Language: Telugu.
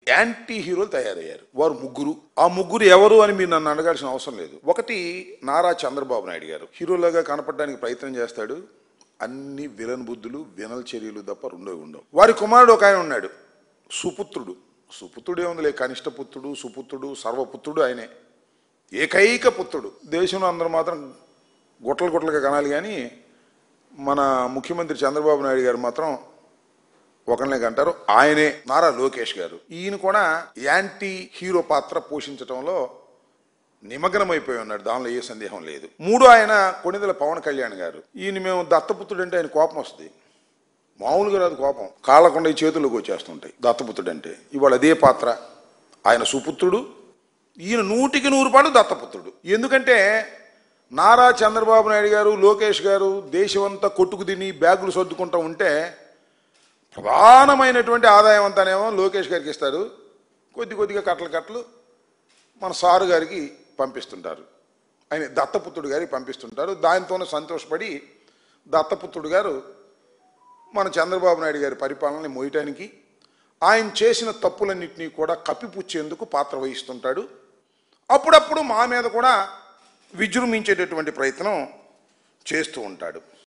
యాంటీ హీరోలు తయారయ్యారు. వారు ముగ్గురు. ఆ ముగ్గురు ఎవరు అని మీరు నన్ను అడగాల్సిన అవసరం లేదు. ఒకటి నారా చంద్రబాబు నాయుడు గారు. హీరోలాగా కనపడడానికి ప్రయత్నం చేస్తాడు. అన్ని విలన్ బుద్ధులు, వినల్ చర్యలు తప్ప రెండోవి ఉండవు. వారి కుమారుడు ఒక ఆయన ఉన్నాడు, సుపుత్రుడు. సుపుత్రుడు ఏముందిలే, కనిష్టపుత్రుడు, సుపుత్రుడు, సర్వపుత్రుడు ఆయనే. ఏకైక పుత్రుడు. దేశంలో అందరూ మాత్రం గుట్టలు గుట్టలుగా కనాలి, కానీ మన ముఖ్యమంత్రి చంద్రబాబు నాయుడు గారు మాత్రం ఒకరినే కంటారు, ఆయనే నారా లోకేష్ గారు. ఈయన కూడా యాంటీ హీరో పాత్ర పోషించడంలో నిమగ్నమైపోయి ఉన్నాడు, దానిలో ఏ సందేహం లేదు. మూడో ఆయన కొణిదెల పవన్ కళ్యాణ్ గారు. ఈయన మేము దత్తపుత్రుడు అంటే ఆయన కోపం వస్తుంది, మామూలుగా రాదు కోపం, కాళ్ళకుండా ఈ చేతుల్లోకి వచ్చేస్తుంటాయి దత్తపుత్రుడు అంటే. ఇవాళ అదే పాత్ర. ఆయన సుపుత్రుడు, ఈయన 100% దత్తపుత్రుడు. ఎందుకంటే నారా చంద్రబాబు నాయుడు గారు, లోకేష్ గారు దేశమంతా కొట్టుకు తిని బ్యాగులు సర్దుకుంటూ ఉంటే ప్రధానమైనటువంటి ఆదాయం అంతానేమో లోకేష్ గారికి ఇస్తారు, కొద్దిగా కట్టలు మన సారు గారికి పంపిస్తుంటారు, ఆయన దత్తపుత్రుడు గారికి పంపిస్తుంటారు. దానితోనే సంతోషపడి దత్తపుత్రుడు గారు మన చంద్రబాబు నాయుడు గారి పరిపాలనని మోయటానికి, ఆయన చేసిన తప్పులన్నింటినీ కూడా కప్పిపుచ్చేందుకు పాత్ర వహిస్తుంటాడు. అప్పుడప్పుడు మా మీద కూడా విజృంభించేటటువంటి ప్రయత్నం చేస్తూ ఉంటాడు.